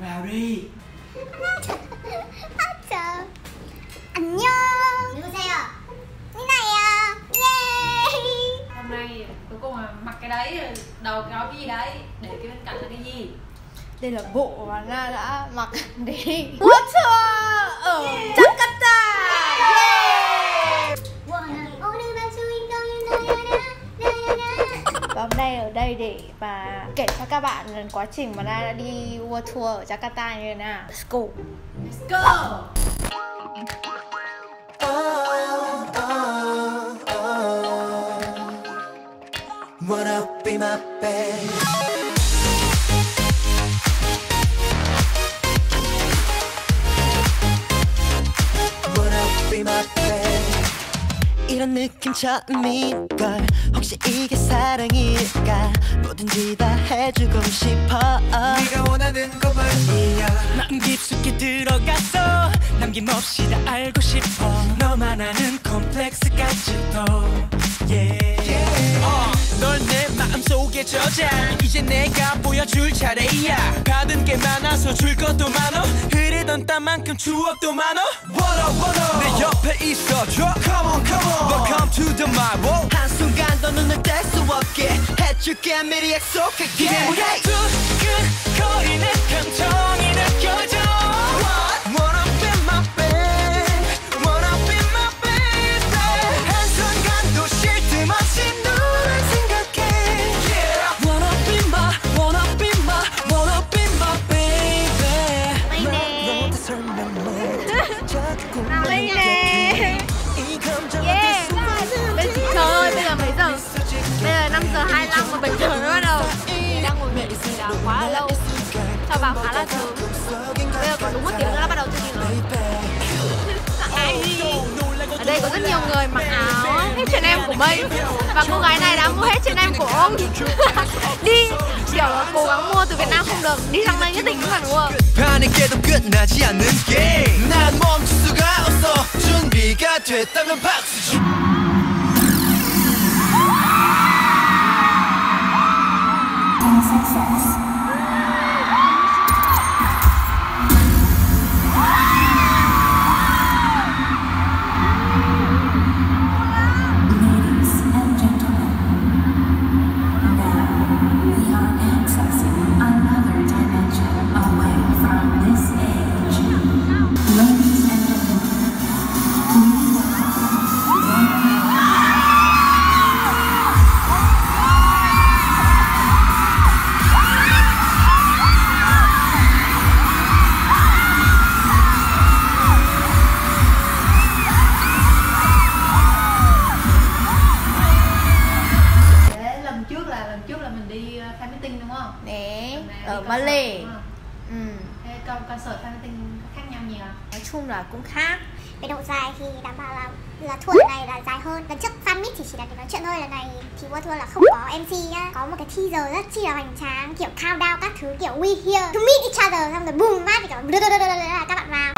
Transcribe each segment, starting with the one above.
Vào đi. 안녕. 누구세요? 니나예요. 예. Hôm nay cuối cùng là mặc cái đấy, đầu kéo cái gì đấy, để cái bên cạnh là cái gì? Đây là bộ mà Na đã mặc để World Tour ở Jakarta. Và hôm nay ở đây để mà kể cho các bạn quá trình mà Na đã đi World Tour ở Jakarta như thế nào. Let's go. Let's go. Wanna be my babe. Wanna be my babe. 이런 느낌 처음일걸. 혹시 이게 사랑일까? 뭐든지 다 해주고 싶어. 네가 원하는 거 말이야. 마음 깊숙이 들어갔어. 남김없이 다 알고 싶어. 너만 아는 콤플렉스까지도. 널 내 마음속에 저장. 이제 내가 보여줄 차례야. 받은 게 많아서 줄 것도 많어. 흐르던 땀만큼 추억도 많어. 내 옆에 있어줘. Come on, come on. Welcome to the my world. 한순간도 눈을 뗄 수 없게 해줄게 미리 약속할게. 두근거리는 감정이 느껴져. Wanna be my babe. Wanna be my baby. 한순간도 쉴 틈 없이 너를 생각해. Wanna be my baby. 너한테 설명 못해. 자꾸 꿈만 Đây 느껴. nè. 이 감정을 Yeah. Trời ơi, bây giờ mấy giờ? Bây giờ 5:25 mà 7 giờ mới bắt đầu. Đang ngồi nghỉ thì đã quá là lâu. Sao vào khá là sớm. Bây giờ còn đúng 1 tiếng nữa là bắt đầu chương trình rồi. Ở đây có rất nhiều người mặc áo H&M của Mây. Và cô gái này đã mua H&M của ông. Đi kiểu là cố gắng mua từ Việt Nam không được, đi sang đây nhất định cũng phải mua. 반에게도 끝나지 않는 게임. 난 멈출 수가 없어. 준비가 됐다면 박수 쳐. Lần trước là mình đi fan meeting đúng không? Nè, Lần này ở đi Mali. concert, đúng không? Thế concert fan meeting khác nhau nhiều. Nói chung là cũng khác. Về độ dài thì đảm bảo là tour lần này là dài hơn. Lần trước fan meet thì chỉ là để nói chuyện thôi, lần này thì World Tour là không có MC nhá. Có một cái teaser rất chi là hoành tráng, kiểu countdown các thứ, kiểu we here to meet each other, xong rồi boom phát thì kiểu là các bạn vào.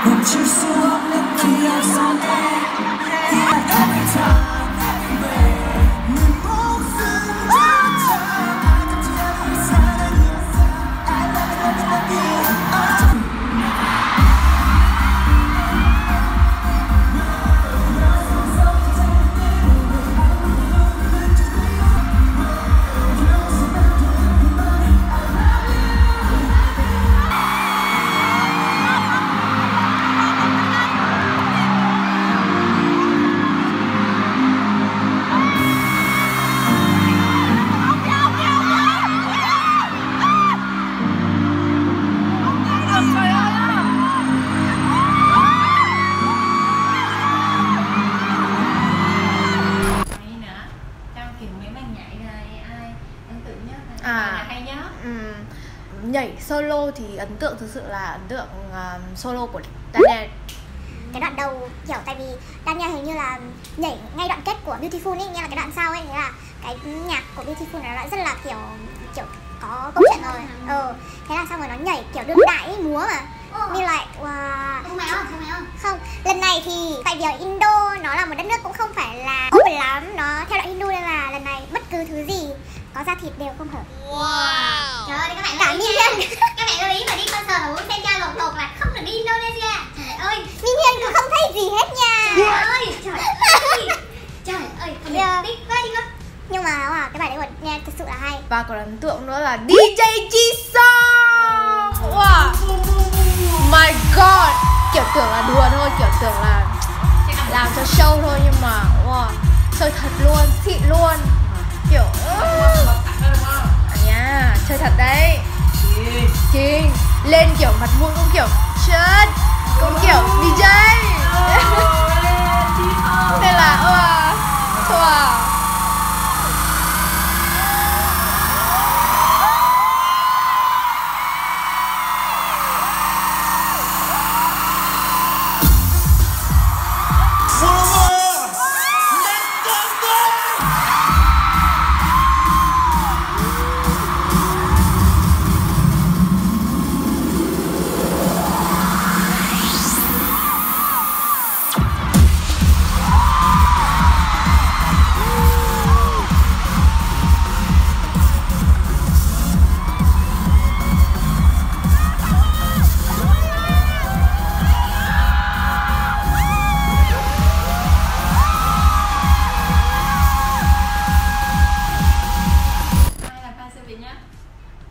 멈출 수 없는 기억 속에 every time, everywhere 내 목숨조차 사랑했어. I love you. Nhảy solo thì ấn tượng, thực sự là ấn tượng solo của Daniel. Cái đoạn đầu kiểu tại vì Daniel hình như là nhảy ngay đoạn kết của Beautiful ấy, nghĩa là cái đoạn sau ấy, thế là cái nhạc của Beautiful nó đã rất là kiểu có câu chuyện rồi. Thế là xong rồi nó nhảy kiểu đương đại ấy, múa mà. Như like không, lần này thì tại vì ở Indo nó là một đất nước cũng không phải là open lắm, nó theo đạo Hindu nên là lần này bất cứ thứ gì có da thịt đều không hở. Wow. Trời ơi, các bạn Cả Minion các bạn lưu ý mà đi concert mà muốn xem cha lột là không được đi Indonesia. Trời ơi, Minion cũng không thấy gì hết nha. trời ơi, trời ơi, đi qua. Nhưng mà cái bài đấy của nghe thực sự là hay. Và còn ấn tượng nữa là DJ Jisung. Wow, my god, kiểu tưởng là đùa thôi, kiểu tưởng là làm cho show thôi, nhưng mà wow, chơi thật luôn, xịn luôn, kiểu nha, chơi thật đấy. Kinh, lên kiểu mặt mũi cũng kiểu chết, cũng kiểu DJ. Nên là wow.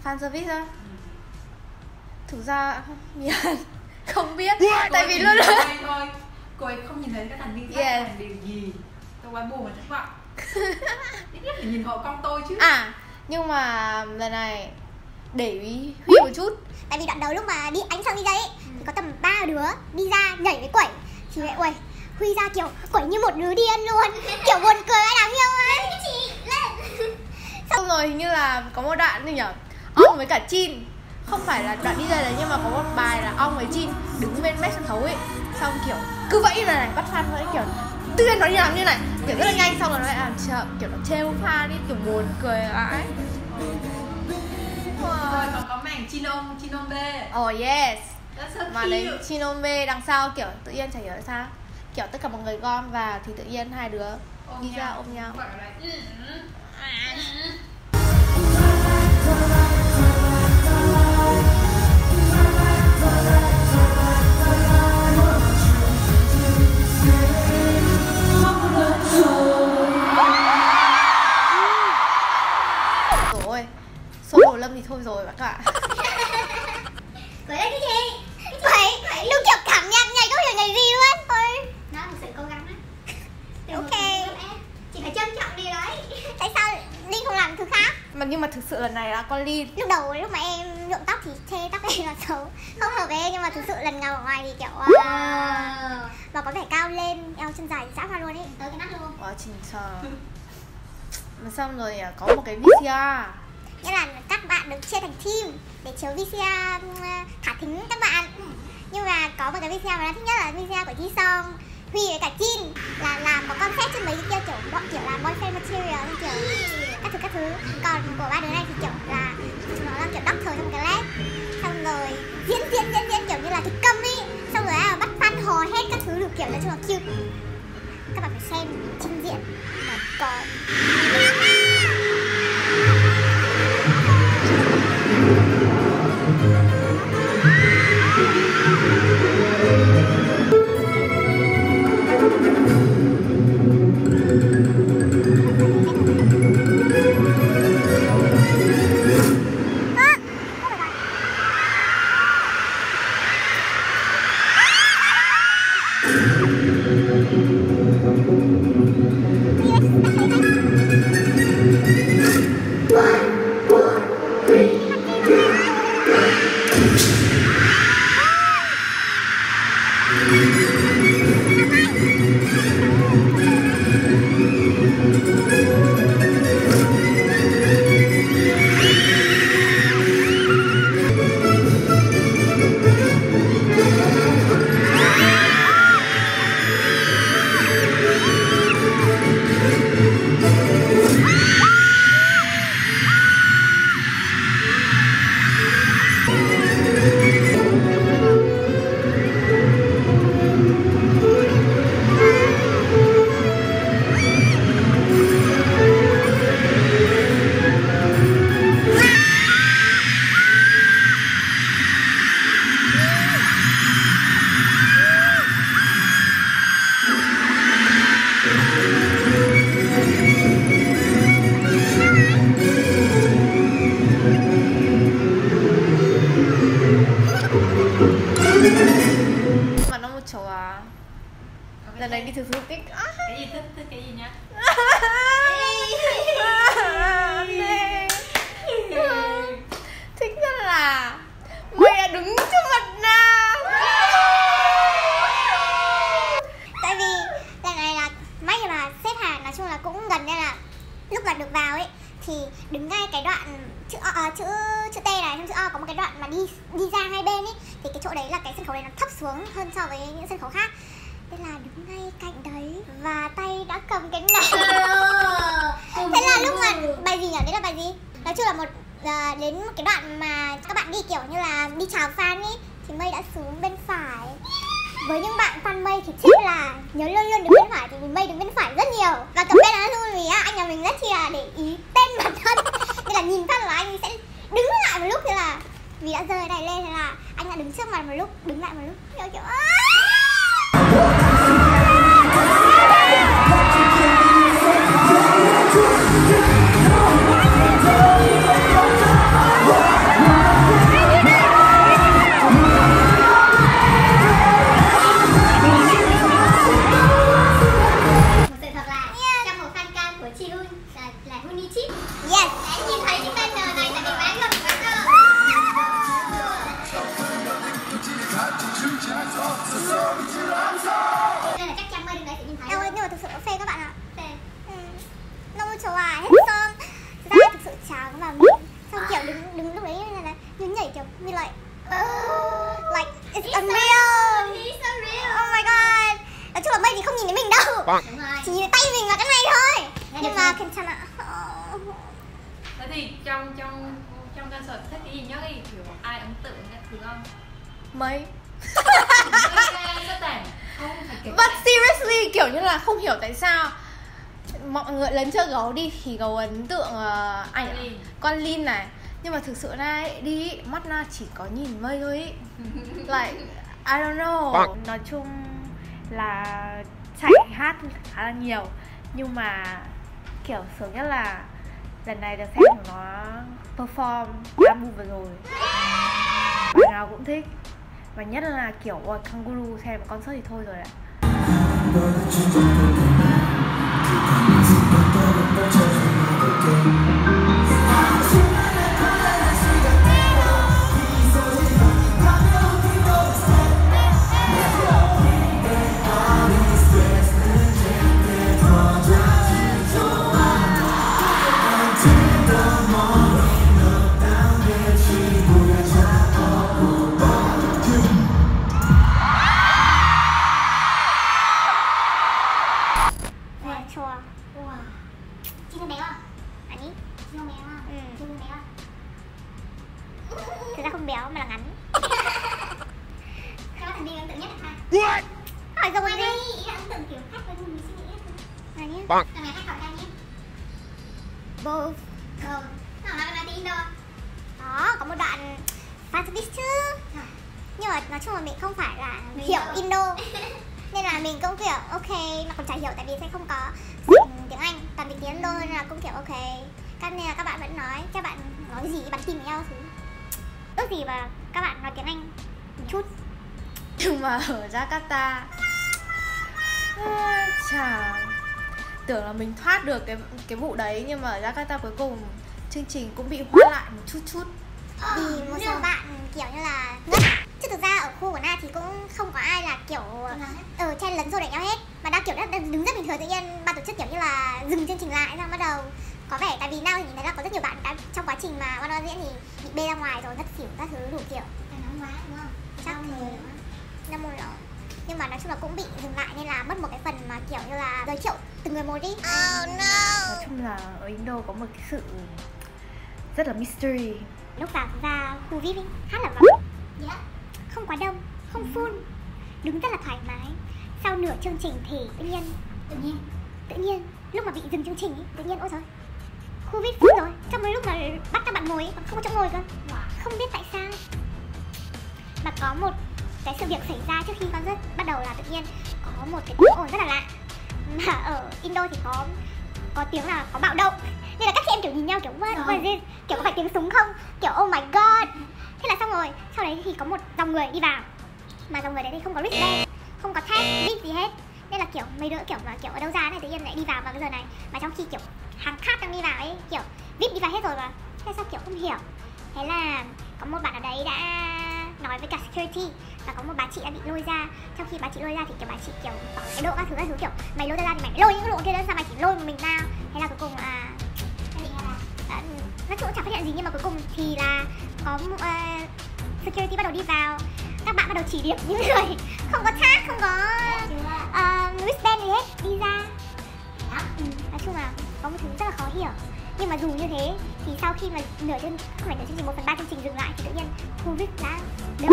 Fan service á? Thực ra không biết. Tại vì luôn là thôi. Cô ấy không nhìn thấy các thành viên khác làm điều gì. Tôi quá buồn và thất vọng. Ít nhất phải nhìn hộ con tôi chứ. Nhưng mà lần này để ý Huy một chút. Tại vì đoạn đầu lúc mà đi ánh sang đi ấy thì có tầm 3 đứa đi ra nhảy với quẩy. Thì vậy uầy, Huy ra kiểu quẩy như một đứa điên luôn. Kiểu buồn cười ai đáng yêu ấy. Chị lên. Xong rồi hình như là có một đoạn gì nhở, Ong với cả Jin, không phải là đoạn đi ra đấy nhưng mà có một bài là Ong với Jin đứng bên mép sân khấu ấy, xong kiểu cứ vẫy này bắt fan vẫy kiểu tự nhiên nó đi làm như này kiểu rất là nhanh, xong rồi nó lại làm chậm kiểu nó trêu fan đi, kiểu buồn cười ấy. Rồi còn có màn Chinom B. Oh yes. That's so Mà cute. đến Chinombe đằng sau kiểu tự nhiên chả hiểu sao, kiểu tất cả mọi người gom vào thì tự nhiên hai đứa đi ra ôm nhau. Gọi là Rồi, solo Lâm thì thôi rồi các bạn. Cười đấy cái gì? Quẩy, đúng kiểu cảm nhận nhảy không hiểu nhảy gì luôn. Thôi, Đó là một sự cố gắng đó. ok. Chị phải trân trọng đi đấy. Tại sao Linh không làm thứ khác? Mà nhưng mà thực sự lần này là con Linh. Lúc đầu lúc mà em nhuộm tóc thì chê tóc em là xấu, không hợp với em, nhưng mà thực sự lần ngầu ở ngoài thì kiểu và có vẻ cao lên, eo chân dài dã ra luôn ấy. Tới cái nắp luôn. Quá trình sợ. Mà xong rồi có một cái VCR. Nghĩa là các bạn được chia thành team để chiếu VCR thả thính các bạn. Nhưng mà có một cái VCR mà nó thích nhất là VCR của Jisung, Huy với cả Jin là làm có concept trên mấy cái kia, kiểu bọn kiểu là boyfriend material, kiểu các thứ. Còn của ba đứa này thì kiểu là nó là kiểu doctor trong cái lab, xong rồi diễn kiểu như là kịch câm ý, xong rồi bắt fan hò hết các thứ được, kiểu nói chung là cute. Các bạn phải xem trình diễn mà còn Yes, đoạn chữ T này, trong chữ O có một cái đoạn mà đi ra hai bên ý, thì cái chỗ đấy là cái sân khấu đấy nó thấp xuống hơn so với những sân khấu khác. Thế là đứng ngay cạnh đấy và tay đã cầm cái này. Thế là lúc mà bài gì nhỉ? Đấy là bài gì? Nói chung là đến một cái đoạn mà các bạn đi kiểu như là đi chào fan ý, thì Mây đã xuống bên phải. Với những bạn fan Mây thì chắc là nhớ luôn luôn đứng bên phải, thì Mây đứng bên phải rất nhiều. Và cầm bên đó luôn vì anh nhà mình rất là để ý tên bản thân. Nên là nhìn phát là anh sẽ đứng lại một lúc, thế là vì đã rơi này lên, thế là anh đã đứng trước mặt một lúc, đứng lại một lúc, kiểu chỉ nhìn tay mình và cái này thôi. Nhưng mà Kentana. Thế thì trong concert thích cái gì nhất ấy, kiểu ai ấn tượng nhất thứ không? Mây. Rất tẻ. But seriously kiểu như là không hiểu tại sao mọi người lần trước gấu đi thì gấu ấn tượng con Lin này, nhưng mà thực sự ra ấy, đi mắt na chỉ có nhìn Mây thôi ý. Like I don't know. Nói chung là chạy hát khá là nhiều, nhưng mà kiểu sướng nhất là lần này được xem nó perform album vừa rồi, bài nào cũng thích, và nhất là kiểu Kangaroo xem concert thì thôi rồi ạ. Thực ra không béo mà là ngắn. Cái thành đi ấn tượng nhất là ai? Hỏi rồi đi. Ấn tượng kiểu khác với mình suy nghĩ. Là nhé. Là ngày khác hỏi ra nhé. Both. Nó nói tiếng Indo. Đó, có một đoạn Fantastic chứ. Nhưng mà nói chung là mình không phải là hiểu Indo. Nên là mình cũng kiểu ok, mà còn chả hiểu tại vì sẽ không có tiếng Anh, toàn tiếng Indo nên là cũng kiểu ok. Nên là các bạn vẫn nói, các bạn nói cái gì bắn tim với nhau thứ. Ước gì mà các bạn nói tiếng Anh một chút. Nhưng mà ở Jakarta chả tưởng là mình thoát được cái vụ đấy, nhưng mà ở Jakarta cuối cùng chương trình cũng bị hoãn lại một chút. Vì một số bạn kiểu như là ngất. Chứ thực ra ở khu của Na thì cũng không có ai là kiểu chen lấn xô đẩy nhau hết, mà đang kiểu đang đứng rất bình thường. Tự nhiên ban tổ chức kiểu như là dừng chương trình lại, xong bắt đầu có vẻ tại vì Na thì nhìn thấy là có rất nhiều bạn đã trong quá trình mà One diễn thì bị bê ra ngoài rồi, ngất xỉu các thứ đủ kiểu. Nóng quá đúng không? Chắc thì 5 môn rồi. Nhưng mà nói chung là cũng bị dừng lại nên là mất một cái phần mà kiểu như là giới thiệu từng người một đi. Oh no. Nói chung là ở Indo có một cái sự rất là mystery. Lúc vào ra khu VIP hát là vắng. Yeah. Không quá đông, không full, đứng rất là thoải mái. Sau nửa chương trình thì tự nhiên lúc mà bị dừng chương trình ý, tự nhiên ôi trời, khu VIP full rồi. Trong cái lúc mà bắt các bạn ngồi ý, còn không có chỗ ngồi cơ. Không biết tại sao. Mà có một cái sự việc xảy ra trước khi concert bắt đầu là tự nhiên có một cái tiếng ồn rất là lạ. Mà ở Indo thì có tiếng là có bạo động. Nên là các chị em kiểu nhìn nhau kiểu what is this? Kiểu có phải tiếng súng không? Kiểu oh my god. Thế là xong rồi, sau đấy thì có một dòng người đi vào. Mà dòng người đấy thì không có wristband, không có tag, link gì hết. Nên là kiểu mấy đứa kiểu ở đâu ra này tự nhiên lại đi vào cái giờ này. Mà trong khi kiểu hàng khác đang đi vào ấy, kiểu VIP đi vào hết rồi mà. Thế sao kiểu không hiểu. Thế là có một bạn ở đấy đã nói với cả security là có một bà chị đã bị lôi ra. Trong khi bà chị lôi ra thì kiểu bà chị kiểu tỏ thái độ các thứ kiểu mày lôi ra thì mày lôi những cái độ kia ra, sao mày chỉ lôi một mình tao. Thế là cuối cùng nói chung cũng chẳng phát hiện gì, nhưng mà cuối cùng thì là có security bắt đầu đi vào, các bạn bắt đầu chỉ điểm những người không có tag, không có wristband gì hết đi ra. Nói chung là có một thứ rất là khó hiểu. Nhưng mà dù như thế thì sau khi mà không phải nửa chương trình, 1/3 chương trình dừng lại thì tự nhiên Covid đã đỡ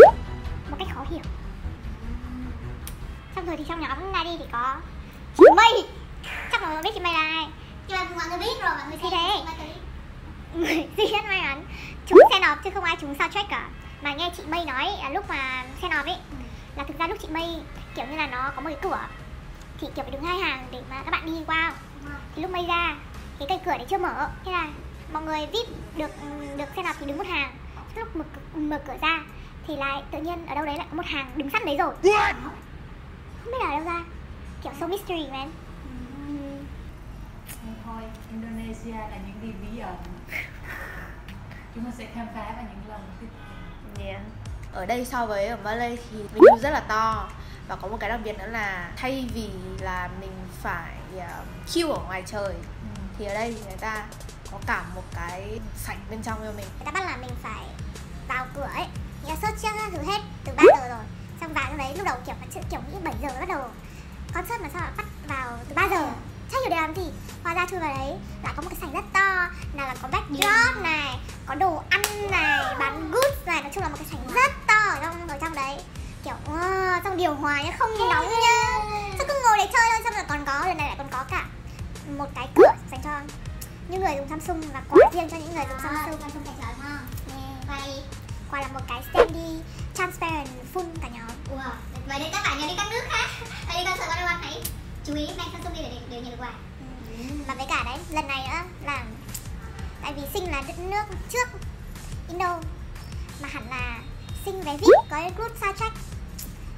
một cách khó hiểu. Xong rồi thì trong nhóm Nadi thì có chị Mây, chắc là biết chị Mây là ai. Nhưng mà mọi người biết rồi, mọi người Thì xem thế. ma túy. Người duy nhất may mắn trúng Senop chứ không ai trúng soundtrack cả. Mà nghe chị Mây nói lúc mà Senop ấy là thực ra lúc chị Mây kiểu như là nó có một cái cửa thì kiểu phải đứng 2 hàng để mà các bạn đi qua. Thì lúc Mây ra cái cây cửa đấy chưa mở, thế là mọi người VIP được Senop thì đứng một hàng. Lúc mở cửa ra thì lại tự nhiên ở đâu đấy lại có một hàng đứng sẵn đấy rồi. Không biết là ở đâu ra, kiểu so mystery man. Thôi, Indonesia là những điều bí ẩn. Chúng ta sẽ khám phá vào những lần tiếp theo. Ở đây so với ở Malay thì menu rất là to. Và có một cái đặc biệt nữa là thay vì là mình phải queue ở ngoài trời thì ở đây thì người ta có cả một cái sảnh bên trong cho mình. Người ta bắt là mình phải vào cửa ấy, thì là search trước thử hết từ 3 giờ rồi. Xong vào trong đấy lúc đầu kiểu nghĩ 7 giờ mới bắt đầu concert mà sao lại bắt vào từ 3 giờ. Chắc hiểu để làm gì. Hóa ra chui vào đấy lại có một cái sảnh rất to, là có backdrop này, có đồ ăn này, bán goods này, nói chung là một cái sảnh rất to ở trong đấy. Kiểu trong điều hòa nhá, không nóng nhá. Sao cứ ngồi để chơi thôi, xong rồi còn có lần này lại còn có cả một cái cửa dành cho những người dùng Samsung và quà riêng cho những người dùng Samsung. Samsung tài trợ ha. Vậy Quà là một cái standee transparent full cả nhóm. wow. Vậy thì các bạn nhớ đi các nước khác, đi concert của One hãy chú ý mang Samsung đi để nhận được quà. Và với cả đấy, lần này nữa là tại vì Sing là đất nước trước Indo, mà hẳn là Sing vé VIP có cái group soundtrack,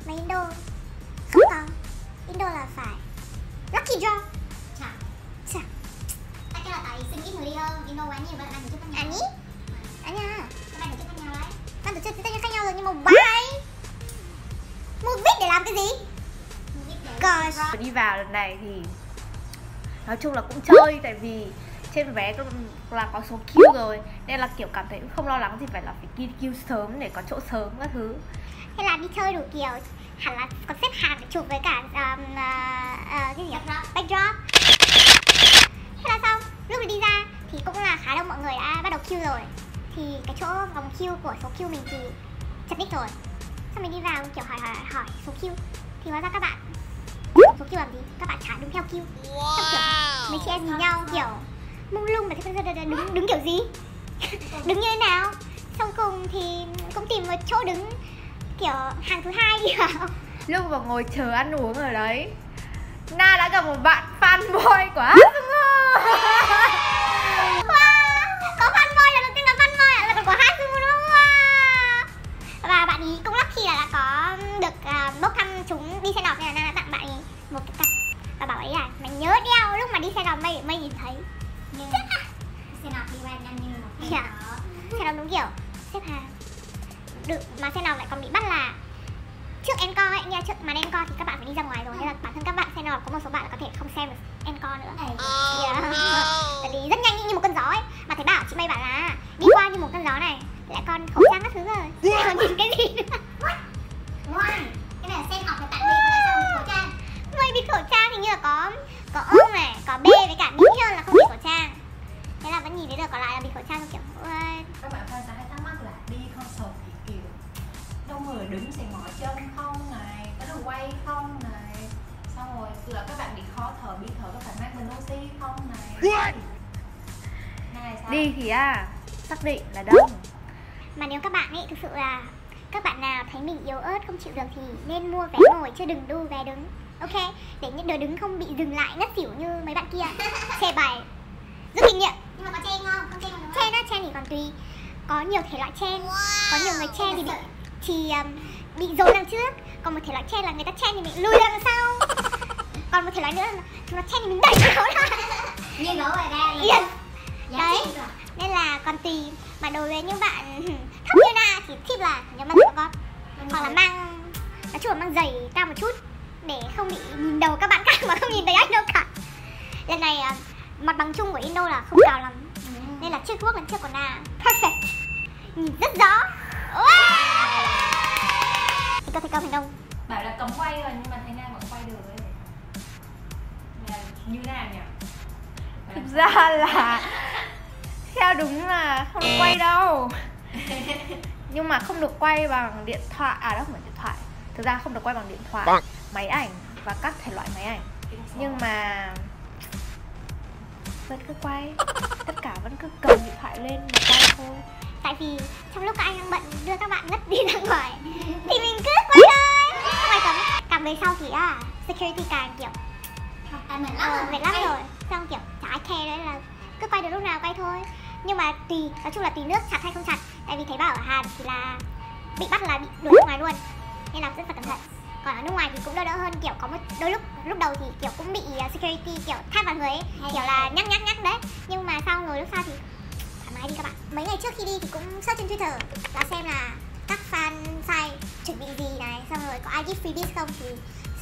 mà Indo không có. Indo là phải lucky draw. Chà. Chắc là tại Sing ít người đi hơn, Indo quá nhiều bạn tổ chức khác nhau. Nha. Các bạn tổ chức khác nhau đấy. Ban tổ chức tất nhiên khác nhau rồi, nhưng mà why? Mua VIP để làm cái gì? Gosh. Đi vào lần này thì nói chung là cũng chơi, tại vì trên vé là có số queue rồi nên là kiểu cảm thấy cũng không lo lắng gì phải đi queue sớm để có chỗ sớm các thứ. Thế là đi chơi đủ kiểu, hẳn là còn xếp hàng để chụp với cả cái gì nhỉ? Backdrop. Thế là xong, lúc mình đi ra thì cũng là khá đông mọi người đã bắt đầu queue rồi. Thì cái chỗ vòng queue của số queue mình thì chật ních rồi. Xong mình đi vào kiểu hỏi số queue thì hóa ra các bạn số queue làm gì? Các bạn chả đúng theo queue. Xong kiểu mấy chị em nhìn nhau kiểu mông lung mà đứng kiểu gì? Đứng như thế nào? Xong cùng thì cũng tìm một chỗ đứng kiểu hàng thứ 2 đi vào. Lúc mà ngồi chờ ăn uống ở đấy, Na đã gặp một bạn fanboy của Hatsune. Có fanboy là đầu tiên là fanboy, là còn có Hatsune đúng không? Và bạn ý cũng lucky là có được bốc thăm chúng đi xe đạp, nên là Na đã tặng bạn ý một cái cặp và bảo ấy là mày nhớ đeo lúc mà đi xe đạp mày nhìn thấy. Xe đạp đi qua nhanh như một Dạ. Xe đạp đúng kiểu xếp hàng được, mà xe đạp lại còn bị bắt là trước encore ấy nha, trước màn encore thì các bạn phải đi ra ngoài rồi, nên là bản thân các bạn xe đạp có một số bạn là có thể không xem được encore nữa. Tại vì rất nhanh như một cơn gió ấy, mà thấy bảo chị Mây bảo là đi qua như một cơn gió này lại còn khẩu trang các thứ rồi, còn nhìn cái gì nữa. Ngoài cái này là xem học là tặng đi, là sao bị khẩu trang. Mây bịt khẩu trang hình như là có ông này, có B với cả B hơn là không bịt khẩu trang. Thế là vẫn nhìn thấy được, còn lại là bịt khẩu trang kiểu Các bạn fan sẽ hay thắc mắc là đi concert thì kiểu đông người đứng sẽ mỏi chân không này, có được quay không này, xong rồi là các bạn bị khó thở, bị thở có phải mang bình oxy không này. Này sao? Đi thì xác định là đông. mà nếu các bạn ấy thực sự là các bạn nào thấy mình yếu ớt không chịu được thì nên mua vé ngồi chứ đừng đu vé đứng, ok, để những đứa đứng không bị dừng lại ngất xỉu như mấy bạn kia. Chê bài rút kinh nghiệm. Nhưng mà có chen không? Con chen không đúng không? Chen á, chen thì còn tùy, có nhiều thể loại chen. Có nhiều người chen thì bị dồn đằng trước, còn một thể loại chen là người ta chen thì mình lùi ra đằng sau. Còn một thể loại nữa là chúng nó chen thì mình đẩy nó ra. Như gỗ rồi ra đi. Yes. Dạ, Đấy, chen rồi. nên là còn tùy. Mà đối với những bạn thấp như Na thì tip là nhớ mang giày con, hoặc là mang, nói chung là mang giày cao một chút để không bị nhìn đầu các bạn khác mà không nhìn thấy anh đâu cả. Lần này mặt bằng chung của Indo là không cao lắm, nên nên là trước quốc lần trước còn là perfect, nhìn rất rõ. Thành công thành công. Bảo là cấm quay rồi nhưng mà thấy Nam vẫn quay được ấy. Là như nào nhỉ? Thực ra là theo đúng là không được quay đâu. Nhưng mà không được quay bằng điện thoại, đó không phải điện thoại. Thực ra không được quay bằng điện thoại, máy ảnh và các thể loại máy ảnh. Nhưng mà vẫn cứ quay, tất cả vẫn cứ cầm điện thoại lên và quay thôi. Tại vì trong lúc các anh đang bận đưa các bạn ngất đi ra ngoài thì mình cứ quay thôi, không ai cấm. Càng về sau thì security càng kiểu mệt lắm rồi, xong kiểu chả ai care đấy, là cứ quay được lúc nào quay thôi. Nhưng mà tùy, nói chung là tùy nước chặt hay không chặt. Tại vì thấy bảo ở Hàn thì là bị bắt là bị đuổi ra ngoài luôn, nên là rất là cẩn thận. Còn ở nước ngoài thì cũng đỡ hơn, kiểu có một đôi lúc đầu thì kiểu cũng bị security kiểu thắt vào người ấy, kiểu là nhắc đấy. Nhưng mà sau rồi lúc sau thì thoải mái đi các bạn. Mấy ngày trước khi đi thì cũng search trên Twitter là xem là các fan site chuẩn bị gì này, xong rồi có ai give freebies không. Thì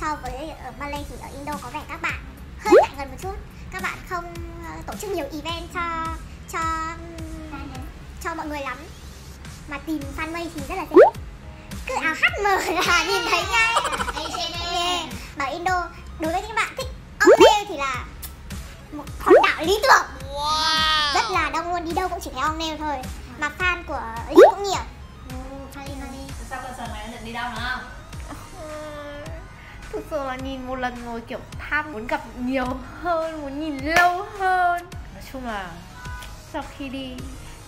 so với ở Malay thì ở Indo có vẻ các bạn hơi ngại ngần một chút. Các bạn không tổ chức nhiều event cho mọi người lắm, mà tìm fan made thì rất là dễ. Cứ áo HM là nhìn thấy ngay. Bảo Indo, đối với những bạn thích ong thì là một hòn đảo lý tưởng. Rất là đông luôn, đi đâu cũng chỉ thấy ong nail thôi. Mà fan của Lee cũng nhiều. Sao concert này định đi đâu nữa không? Thực sự là nhìn một lần rồi kiểu tham muốn gặp nhiều hơn, muốn nhìn lâu hơn. Nói chung là sau khi đi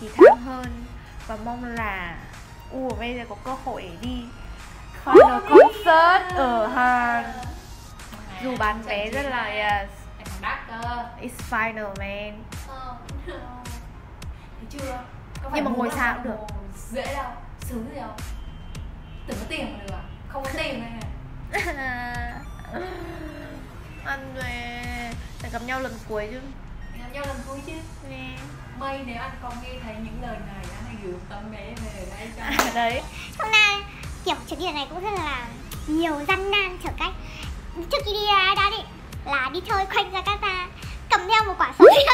thì tham hơn và mong là bây giờ có cơ hội để đi final concert ở Hàn. Dù bán vé rất là đắt cơ. It's final man. Thấy chưa? Nhưng mà ngồi xa cũng được. Dễ đâu, sướng gì đâu. Tưởng có tiền mà được à? Không có tiền đây này. Anh về phải gặp nhau lần cuối chứ. Gặp nhau lần cuối chứ. Nè. Mây, nếu anh còn nghe thấy những lời này, anh hãy gửi tấm vé về đây cho đấy. Hôm nay kiểu chuyến đi lần này cũng rất là nhiều gian nan trở cách. Trước khi đi ra đó là đi chơi quanh Jakarta, cầm theo một quả sấu riêng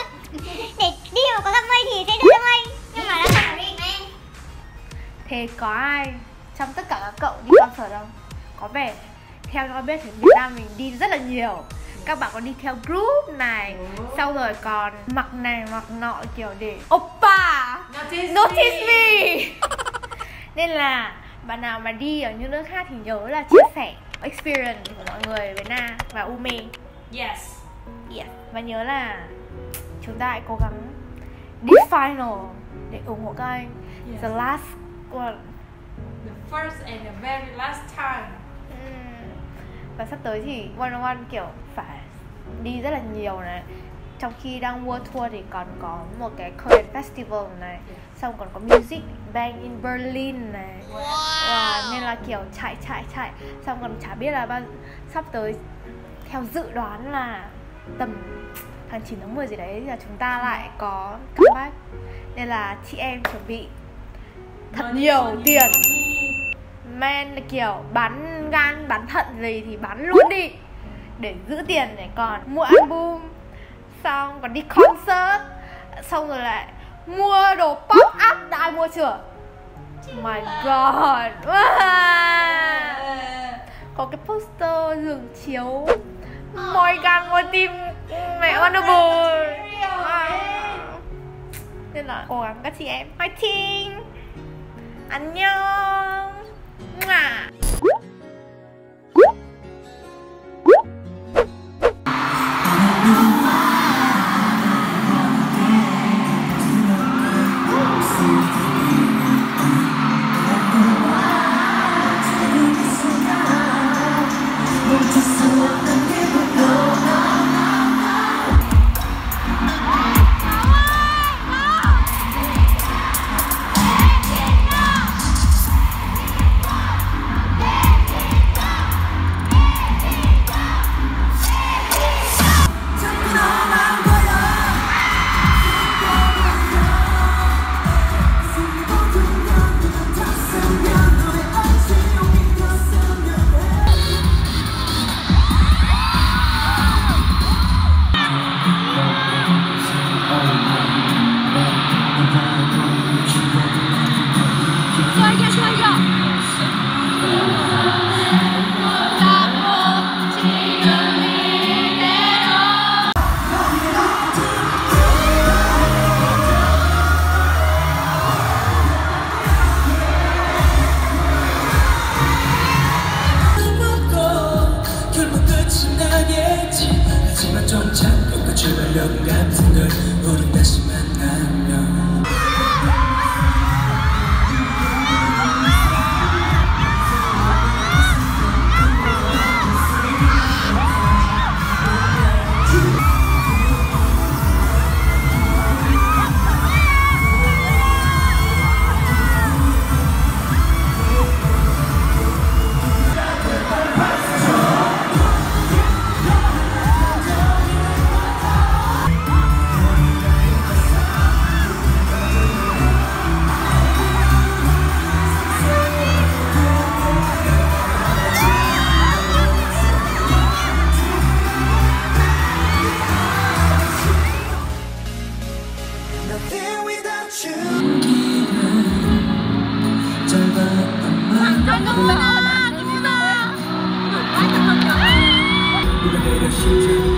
để đi mà có gặp mây thì sẽ đưa cho mây. Nhưng mà đã không đi. Thế có ai trong tất cả các cậu đi concert không? Có vẻ theo tôi biết thì Việt Nam mình đi rất là nhiều. Các bạn còn đi theo group này, sau rồi còn mặc này mặc nọ kiểu để Oppa notice me. Nên là bạn nào mà đi ở những nước khác thì nhớ là chia sẻ experience của mọi người với Na và Ume. Yes. Và nhớ là chúng ta hãy cố gắng đi final để ủng hộ các anh. The last one, The first and the very last time. Và sắp tới thì One on One kiểu phải đi rất là nhiều này. Trong khi đang World Tour thì còn có một cái Korean Festival này, xong còn có Music Bank in Berlin này. Nên là kiểu chạy xong còn chả biết là sắp tới, theo dự đoán là tầm tháng 9 tháng 10 gì đấy là chúng ta lại có comeback. Nên là chị em chuẩn bị thật nhiều tiền. Man là kiểu bán gan, bán thận gì thì bán luôn đi để giữ tiền để còn mua album, xong còn đi concert, xong rồi lại mua đồ pop up. Đã ai mua chưa? My god. Có cái poster giường chiếu Morgan mua tim mẹ Honorable. Nên là cố gắng các chị em fighting. 안녕. 심장이